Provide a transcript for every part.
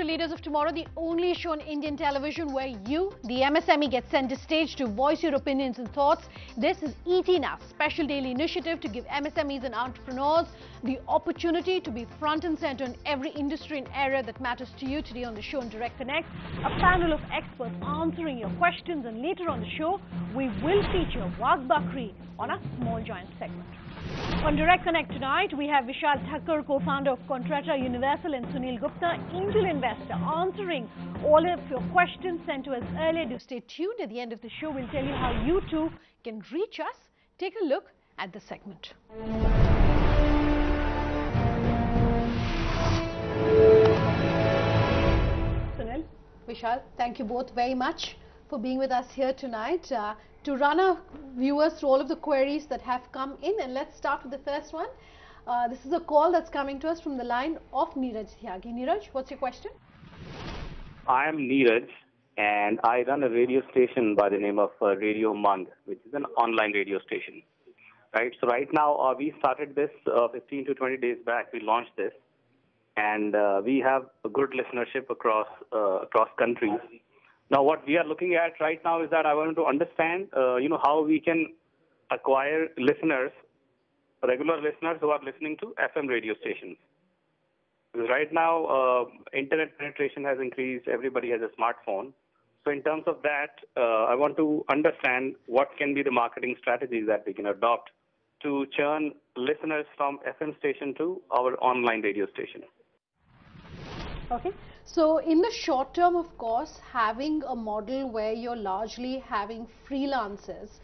to Leaders of Tomorrow, the only show on Indian television where you, the MSME, get center stage to voice your opinions and thoughts. This is ET Now, special daily initiative to give MSMEs and entrepreneurs the opportunity to be front and center in every industry and area that matters to you. Today on the show on Direct Connect, a panel of experts answering your questions, and later on the show, we will feature Wagh Bakri on a Small Giant segment. On Direct Connect tonight, we have Vishal Thakur, co-founder of Contrata Universal, and Sunil Gupta, angel investor, answering all of your questions sent to us earlier. Do stay tuned. At the end of the show, we'll tell you how you too can reach us. Take a look at the segment. Sunil, Vishal, thank you both very much for being with us here tonight. To run our viewers through all of the queries that have come in, and let's start with the first one. This is a call that's coming to us from the line of Neeraj Tyagi. Neeraj, what's your question? I am Neeraj, and I run a radio station by the name of Radio Mang, which is an online radio station. Right. So right now we started this 15 to 20 days back. We launched this, and we have a good listenership across countries. Now, what we are looking at right now is that I want to understand, how we can acquire listeners, regular listeners who are listening to FM radio stations. Because right now, internet penetration has increased. Everybody has a smartphone. So in terms of that, I want to understand what can be the marketing strategies that we can adopt to churn listeners from FM station to our online radio station. Okay. So in the short term, of course, having a model where you're largely having freelancers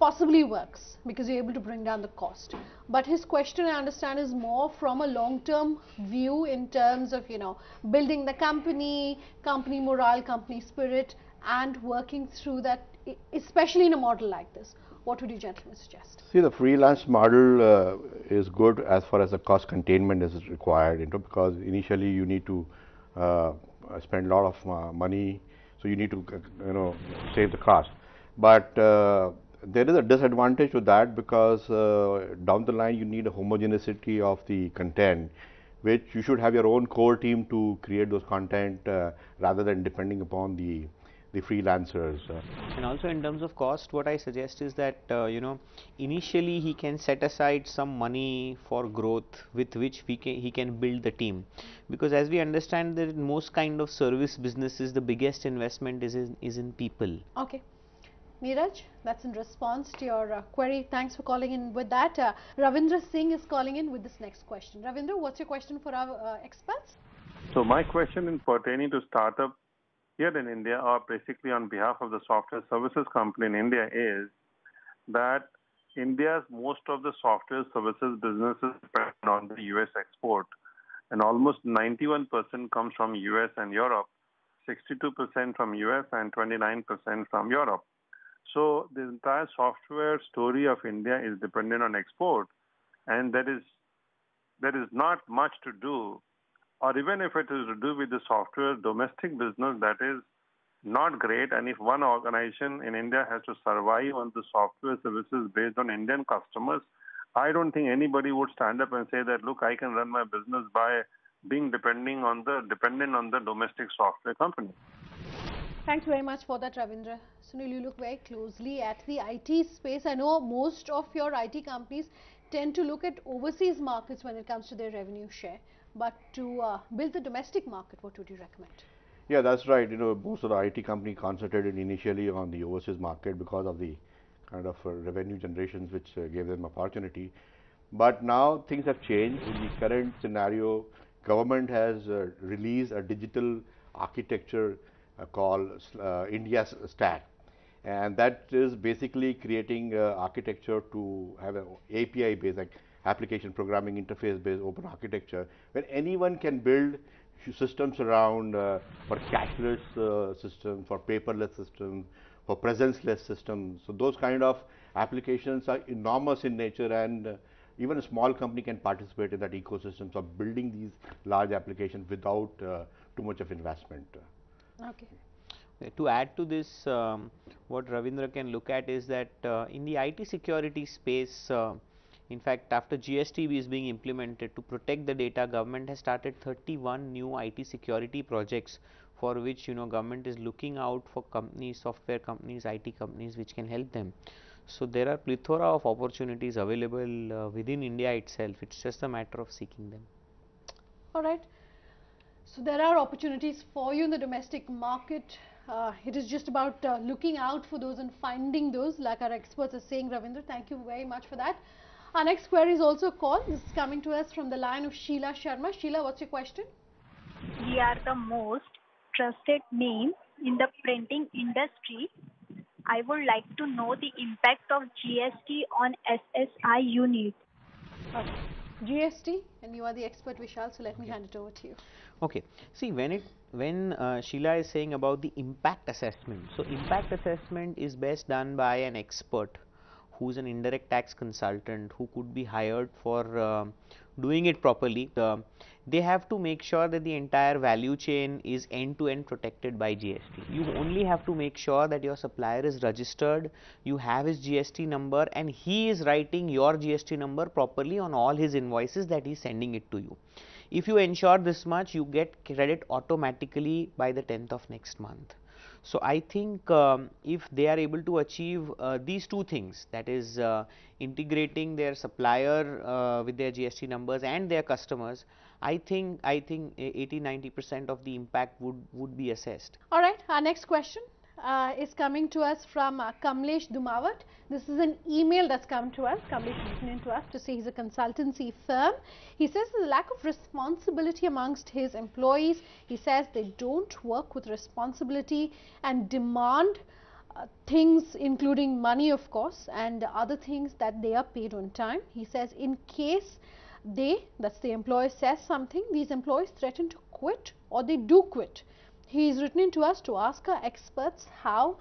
possibly works because you're able to bring down the cost. But his question, I understand, is more from a long-term view in terms of, building the company morale, company spirit, and working through that, especially in a model like this. What would you gentlemen suggest? See, the freelance model is good as far as the cost containment is required, because initially you need to spend a lot of money, so you need to save the cost. But there is a disadvantage to that, because down the line you need a homogeneity of the content, which you should have your own core team to create those content rather than depending upon the freelancers. And also in terms of cost, what I suggest is that initially he can set aside some money for growth with which he can build the team, because as we understand that in most kind of service businesses the biggest investment is in people. Okay. Neeraj, that's in response to your query. Thanks for calling in with that. Ravindra Singh is calling in with this next question. Ravindra, what's your question for our experts? So my question in pertaining to startup here in India, or basically on behalf of the software services company in India, is that India's most of the software services businesses depend on the US export, and almost 91% comes from US and Europe, 62% from US and 29% from Europe. So the entire software story of India is dependent on export, and there is not much to do, or even if it is to do with the software domestic business, that is not great. And if one organization in India has to survive on the software services based on Indian customers, I don't think anybody would stand up and say that, look, I can run my business by being dependent on the domestic software company. Thanks very much for that, Ravindra. Sunil, you look very closely at the IT space. I know most of your IT companies tend to look at overseas markets when it comes to their revenue share. But to build the domestic market, what would you recommend? Yeah, that's right. Most of the IT company concentrated initially on the overseas market because of the kind of revenue generations which gave them opportunity. But now things have changed. In the current scenario, government has released a digital architecture called India's Stack, and that is basically creating architecture to have an API based, like application programming interface based open architecture, where anyone can build systems around for cashless system, for paperless system, for presence-less systems. So those kind of applications are enormous in nature, and even a small company can participate in that ecosystem of building these large applications without too much of investment. Okay. To add to this, what Ravindra can look at is that in the IT security space, In fact, after GST is being implemented to protect the data, government has started 31 new IT security projects for which government is looking out for companies, software companies, IT companies which can help them. So there are plethora of opportunities available within India itself. It's just a matter of seeking them. All right. So there are opportunities for you in the domestic market. It is just about looking out for those and finding those, like our experts are saying. Ravindra, thank you very much for that. Our next query is also a call. This is coming to us from the line of Sheila Sharma. Sheila, what's your question? We are the most trusted name in the printing industry. I would like to know the impact of GST on SSI unit. Okay. GST, and you are the expert, Vishal, so let me hand it over to you. Okay. See, when Sheila is saying about the impact assessment, so impact assessment is best done by an expert who's an indirect tax consultant who could be hired for doing it properly. They have to make sure that the entire value chain is end-to-end protected by GST. You only have to make sure that your supplier is registered, you have his GST number, and he is writing your GST number properly on all his invoices that he is sending it to you. If you ensure this much, you get credit automatically by the 10th of next month. So I think if they are able to achieve these two things, that is integrating their supplier with their GST numbers and their customers, I think 80-90% of the impact would be assessed. All right, our next question is coming to us from Kamlesh Dumawat. This is an email that's come to us. Kamlesh has written in to us to say he's a consultancy firm. He says there's a lack of responsibility amongst his employees. He says they don't work with responsibility and demand things including money, of course, and other things that they are paid on time. He says in case that's the employer, says something, these employees threaten to quit or they do quit. He is written in to us to ask our experts how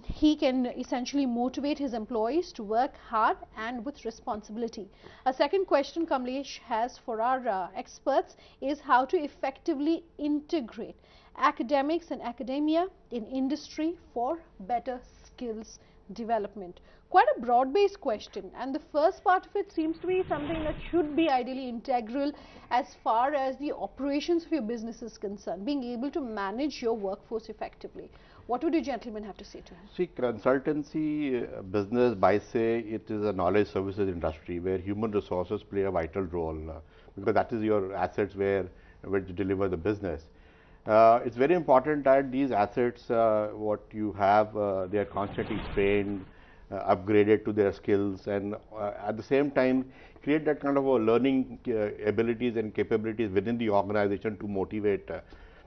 he can essentially motivate his employees to work hard and with responsibility. A second question Kamlesh has for our experts is how to effectively integrate academics and academia in industry for better skills development. Quite a broad-based question, and the first part of it seems to be something that should be ideally integral as far as the operations of your business is concerned, being able to manage your workforce effectively. What would you gentlemen have to say to him? See, consultancy business, by say, it is a knowledge services industry where human resources play a vital role because that is your assets where you deliver the business. It's very important that these assets, what you have, they are constantly trained, upgraded to their skills, and at the same time create that kind of a learning abilities and capabilities within the organization to motivate.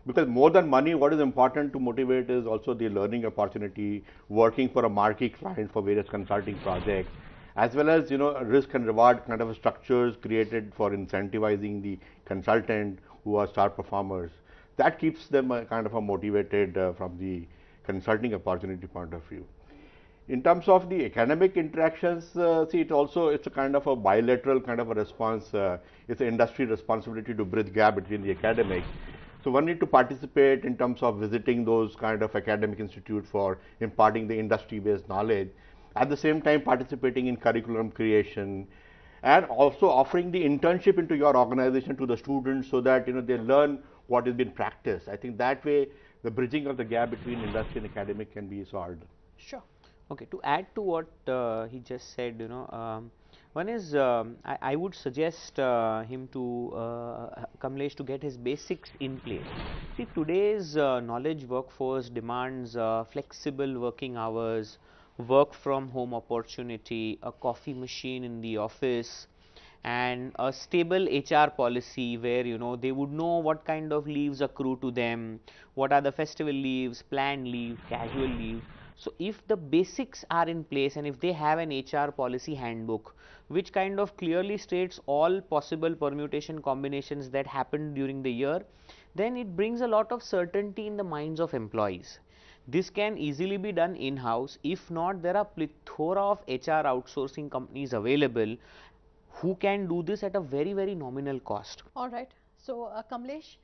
Because more than money, what is important to motivate is also the learning opportunity, working for a marquee client for various consulting projects, as well as risk and reward kind of structures created for incentivizing the consultant who are star performers. That keeps them kind of motivated from the consulting opportunity point of view. In terms of the academic interactions, see, it's a kind of a bilateral kind of a response. It's an industry responsibility to bridge gap between the academics. So one need to participate in terms of visiting those kind of academic institutes for imparting the industry-based knowledge. At the same time, participating in curriculum creation, and also offering the internship into your organization to the students so that they learn what has been practiced. I think that way the bridging of the gap between industry and academic can be solved. Sure. Okay, to add to what he just said, one is I would suggest him to Kamlesh to get his basics in place. See, today's knowledge workforce demands flexible working hours, work from home opportunity, a coffee machine in the office, and a stable HR policy where they would know what kind of leaves accrue to them, what are the festival leaves, planned leave, casual leave. So if the basics are in place and if they have an HR policy handbook which kind of clearly states all possible permutation combinations that happen during the year, then it brings a lot of certainty in the minds of employees. This can easily be done in-house. If not, there are plethora of HR outsourcing companies available who can do this at a very, very nominal cost. All right. So, Kamlesh,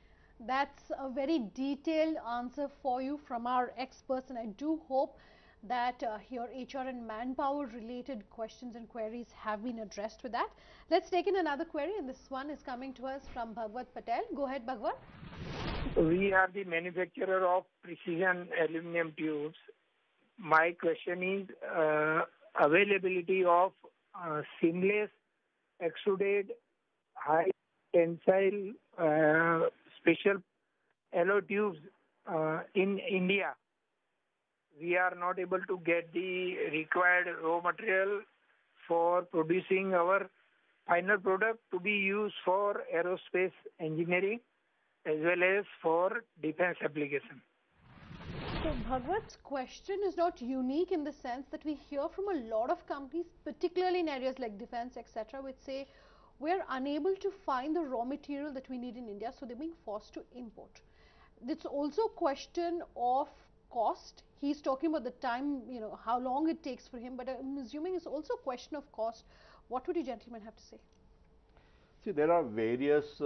that's a very detailed answer for you from our experts, and I do hope that your HR and manpower related questions and queries have been addressed with that. Let's take in another query, and this one is coming to us from Bhagwat Patel. Go ahead, Bhagwat. We are the manufacturer of precision aluminum tubes. My question is availability of seamless, extruded, high tensile special alloy tubes in India. We are not able to get the required raw material for producing our final product to be used for aerospace engineering as well as for defense application. So Bhagwat's question is not unique in the sense that we hear from a lot of companies, particularly in areas like defense, etc., which say we're unable to find the raw material that we need in India, so they're being forced to import. It's also a question of cost. He's talking about the time, how long it takes for him, but I'm assuming it's also a question of cost. What would you gentlemen have to say? See, there are various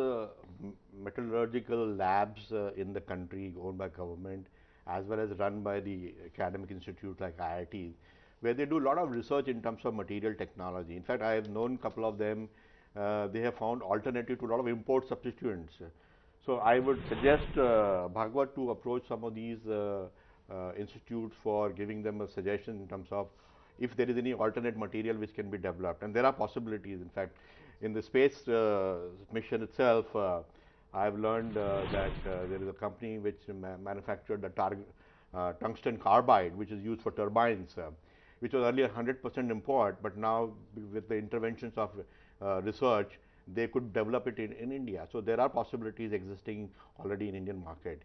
metallurgical labs in the country owned by government as well as run by the academic institutes like IITs, where they do a lot of research in terms of material technology. In fact, I have known a couple of them. They have found alternative to a lot of import substituents. So I would suggest Bhagwat to approach some of these institutes for giving them a suggestion in terms of if there is any alternate material which can be developed. And there are possibilities. In fact, in the space mission itself, I have learned that there is a company which manufactured the tungsten carbide, which is used for turbines, which was earlier 100% import, but now with the interventions of research, they could develop it in India. So there are possibilities existing already in Indian market.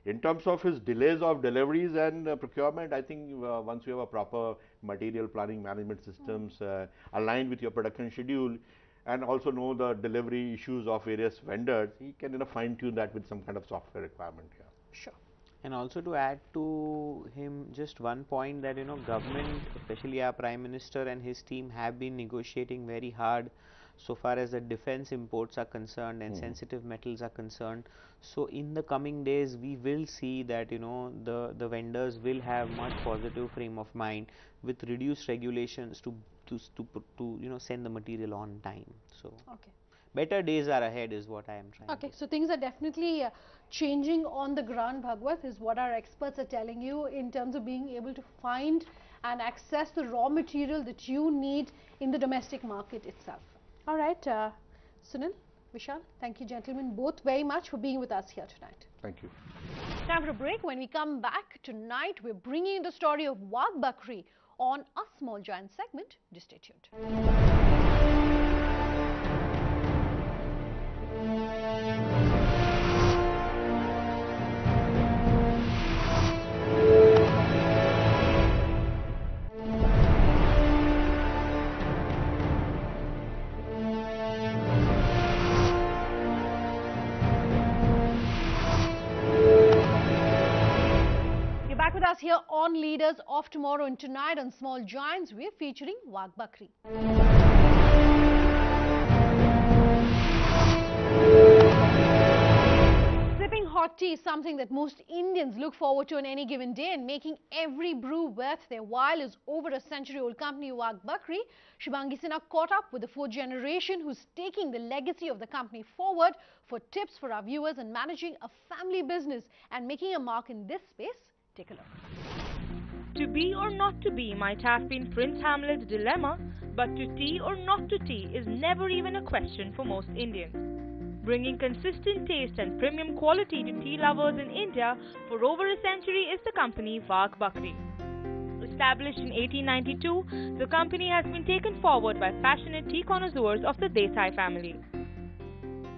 In terms of his delays of deliveries and procurement, I think once you have a proper material planning management systems aligned with your production schedule, and also know the delivery issues of various vendors, he can fine tune that with some kind of software requirement here. Sure. And also to add to him just one point that government, especially our Prime Minister and his team, have been negotiating very hard so far as the defense imports are concerned and sensitive metals are concerned. So in the coming days we will see that the vendors will have much positive frame of mind with reduced regulations to send the material on time. So okay, better days are ahead is what I am trying okay, to so things are definitely changing on the ground, Bhagwat, is what our experts are telling you in terms of being able to find and access the raw material that you need in the domestic market itself. All right, Sunil, Vishal, thank you gentlemen both very much for being with us here tonight. Thank you. Time for a break. When we come back tonight, we're bringing the story of Wagh Bakri on a Small Giant segment. Just stay tuned. With us here on Leaders of Tomorrow, and tonight on Small Giants we're featuring Wagh Bakri. Sipping hot tea is something that most Indians look forward to on any given day, and making every brew worth their while is over a century-old company Wagh Bakri. Shubhangi Sinha caught up with the fourth generation who's taking the legacy of the company forward. For tips for our viewers on managing a family business and making a mark in this space, take a look. To be or not to be might have been Prince Hamlet's dilemma, but to tea or not to tea is never even a question for most Indians. Bringing consistent taste and premium quality to tea lovers in India for over a century is the company Wagh Bakri. Established in 1892, the company has been taken forward by passionate tea connoisseurs of the Desai family.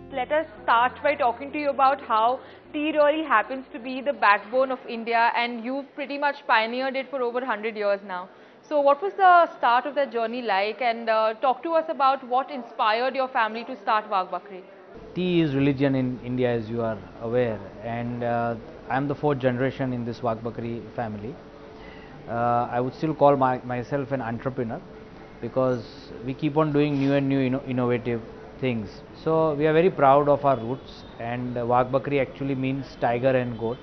Let us start by talking to you about how tea really happens to be the backbone of India, and you've pretty much pioneered it for over 100 years now. So what was the start of that journey like, and talk to us about what inspired your family to start Wagh Bakri. Tea is religion in India, as you are aware, and I am the fourth generation in this Wagh Bakri family. I would still call myself an entrepreneur because we keep on doing new and new innovative things. So we are very proud of our roots, and Wagh Bakri actually means tiger and goat,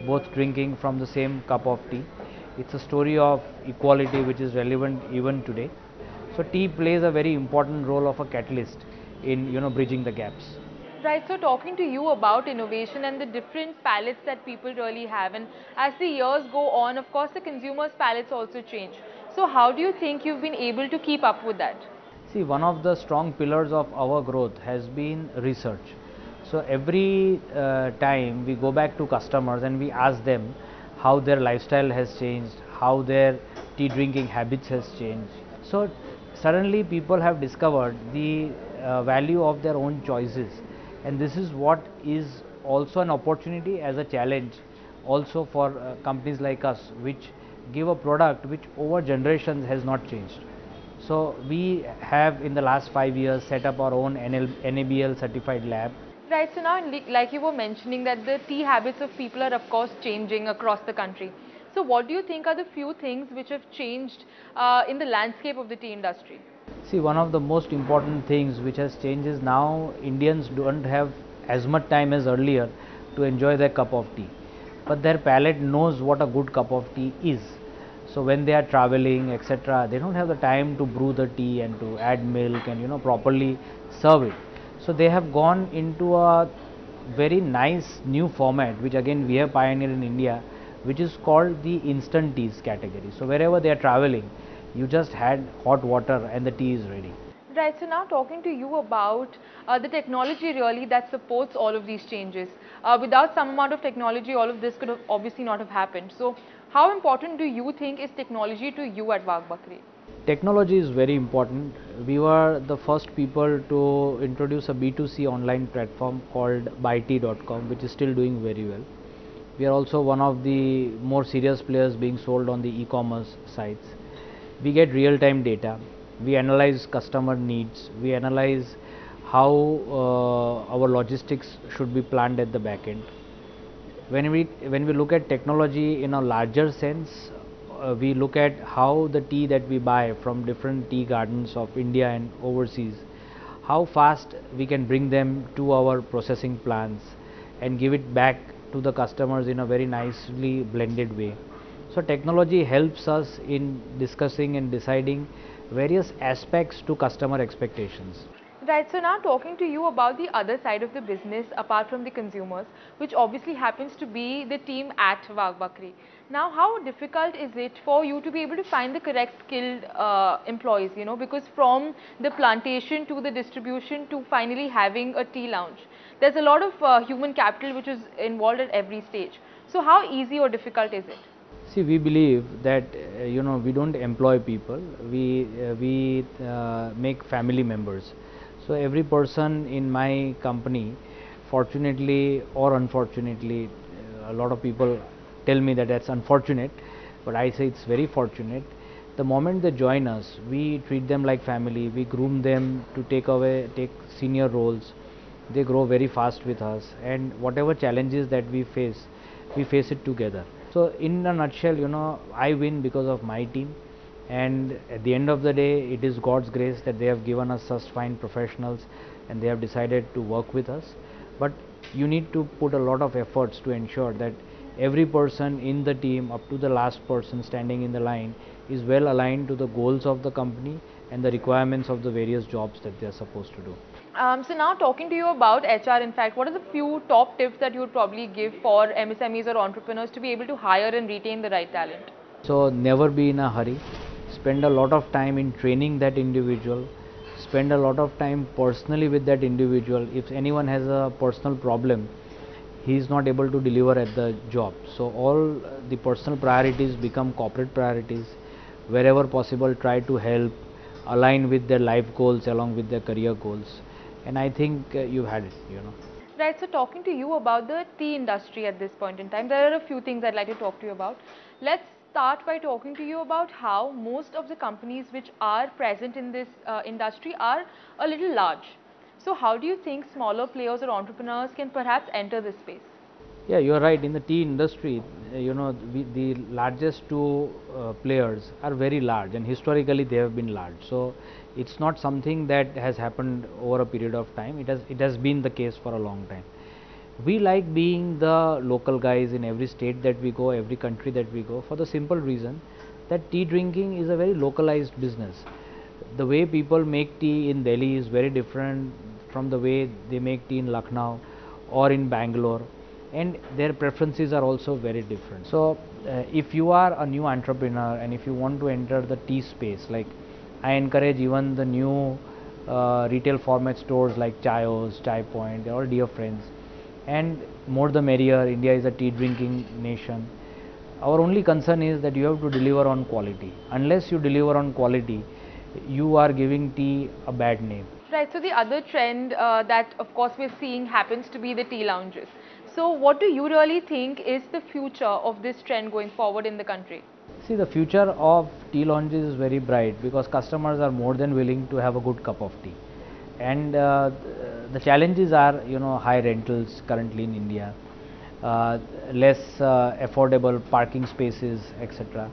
both drinking from the same cup of tea. It's a story of equality which is relevant even today. So tea plays a very important role of a catalyst in bridging the gaps. Right, so talking to you about innovation and the different palettes that people really have, and as the years go on, of course, the consumers' palettes also change. So how do you think you've been able to keep up with that? See, one of the strong pillars of our growth has been research. So every time we go back to customers and we ask them how their lifestyle has changed, how their tea drinking habits has changed. So suddenly people have discovered the value of their own choices, and this is what is also an opportunity as a challenge also for companies like us, which give a product which over generations has not changed. So we have in the last 5 years set up our own NABL certified lab. Right, so now like you were mentioning that the tea habits of people are of course changing across the country. So what do you think are the few things which have changed in the landscape of the tea industry? See, one of the most important things which has changed is now Indians don't have as much time as earlier to enjoy their cup of tea, but their palate knows what a good cup of tea is. So when they are traveling, etc., they don't have the time to brew the tea and to add milk and properly serve it. So they have gone into a very nice new format, which again we have pioneered in India, which is called the instant teas category. So wherever they are traveling, you just add hot water and the tea is ready. Right, so now talking to you about the technology really that supports all of these changes. Without some amount of technology, all of this could have obviously not have happened. So how important do you think is technology to you at Wagh Bakri? Technology is very important. We were the first people to introduce a B2C online platform called buytea.com, which is still doing very well. We are also one of the more serious players being sold on the e-commerce sites. We get real-time data. We analyze customer needs. We analyze how our logistics should be planned at the back end. When we look at technology in a larger sense, we look at how the tea that we buy from different tea gardens of India and overseas, how fast we can bring them to our processing plants and give it back to the customers in a very nicely blended way. So technology helps us in discussing and deciding various aspects to customer expectations. Right, so now talking to you about the other side of the business apart from the consumers, which obviously happens to be the team at Wagh Bakri. Now, how difficult is it for you to be able to find the correct skilled employees, because from the plantation to the distribution to finally having a tea lounge, there's a lot of human capital which is involved at every stage. So how easy or difficult is it? See, we believe that we don't employ people, we make family members. So every person in my company, fortunately or unfortunately, a lot of people tell me that that's unfortunate, but I say it's very fortunate. The moment they join us, we treat them like family. We groom them to take senior roles. They grow very fast with us, and whatever challenges that we face it together. So in a nutshell, I win because of my team, and at the end of the day, it is God's grace that they have given us such fine professionals and they have decided to work with us. But you need to put a lot of efforts to ensure that every person in the team, up to the last person standing in the line, is well aligned to the goals of the company and the requirements of the various jobs that they are supposed to do. So now talking to you about HR, in fact, what are the few top tips that you would probably give for MSMEs or entrepreneurs to be able to hire and retain the right talent? So never be in a hurry. Spend a lot of time in training that individual. Spend a lot of time personally with that individual. If anyone has a personal problem, he is not able to deliver at the job. So all the personal priorities become corporate priorities. Wherever possible, try to help align with their life goals along with their career goals. And I think you've had it. Right, so talking to you about the tea industry at this point in time, there are a few things I'd like to talk to you about. Let's start by talking to you about how most of the companies which are present in this industry are a little large. So how do you think smaller players or entrepreneurs can perhaps enter this space? Yeah, you're right. In the tea industry, the largest two players are very large, and historically they have been large. So it's not something that has happened over a period of time. It has been the case for a long time. We like being the local guys in every state that we go, every country that we go, for the simple reason that tea drinking is a very localized business. The way people make tea in Delhi is very different from the way they make tea in Lucknow or in Bangalore, and their preferences are also very different. So if you are a new entrepreneur and if you want to enter the tea space, like I encourage even the new retail format stores like Chayos, Chai Point, or dear friends, and more the merrier. India is a tea drinking nation. Our only concern is that you have to deliver on quality. Unless you deliver on quality, you are giving tea a bad name. Right, so the other trend that of course we're seeing happens to be the tea lounges. So what do you really think is the future of this trend going forward in the country? See, the future of tea lounges is very bright because customers are more than willing to have a good cup of tea. And the challenges are, high rentals currently in India, less affordable parking spaces, etc.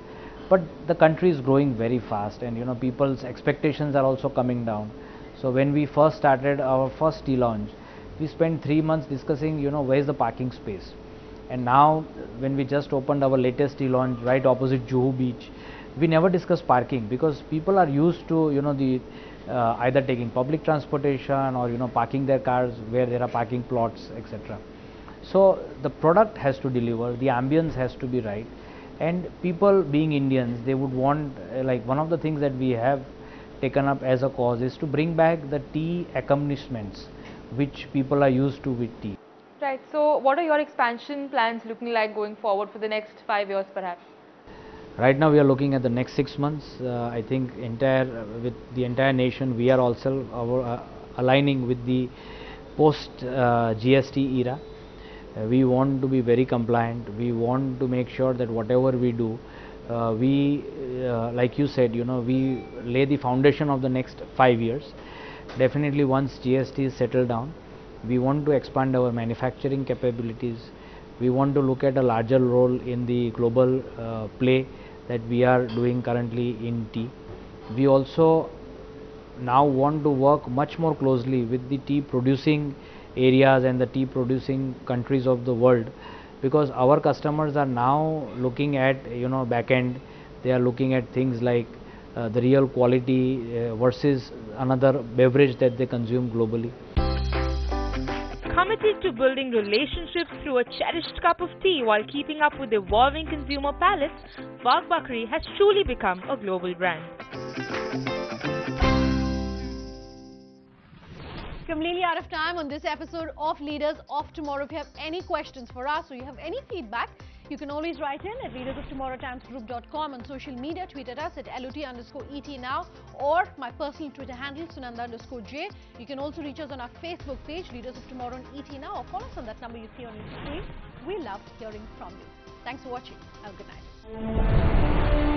But the country is growing very fast, and people's expectations are also coming down. So when we first started our first tea lounge, we spent 3 months discussing, where is the parking space. And now when we just opened our latest tea lounge right opposite Juhu Beach, we never discuss parking because people are used to, the either taking public transportation or parking their cars where there are parking plots, etc. So the product has to deliver, the ambience has to be right, and people being Indians, they would want, like one of the things that we have taken up as a cause is to bring back the tea accompaniments which people are used to with tea. Right, so what are your expansion plans looking like going forward for the next 5 years perhaps? Right now we are looking at the next 6 months. I think with the entire nation, we are also aligning with the post GST era. We want to be very compliant. We want to make sure that whatever we do, like you said, we lay the foundation of the next 5 years. Definitely once GST is settled down, we want to expand our manufacturing capabilities. We want to look at a larger role in the global play that we are doing currently in tea. We also now want to work much more closely with the tea producing areas and the tea producing countries of the world, because our customers are now looking at back end. They are looking at things like the real quality versus another beverage that they consume globally. Committed to building relationships through a cherished cup of tea while keeping up with evolving consumer palates, Wagh Bakri has truly become a global brand. Completely out of time on this episode of Leaders of Tomorrow. If you have any questions for us or you have any feedback, you can always write in at leadersoftomorrowtimesgroup.com, on social media, tweet at us at LOT_ET now, or my personal Twitter handle Sunanda_J. You can also reach us on our Facebook page, Leaders of Tomorrow on ET now, or call us on that number you see on your screen. We love hearing from you. Thanks for watching. Have a good night.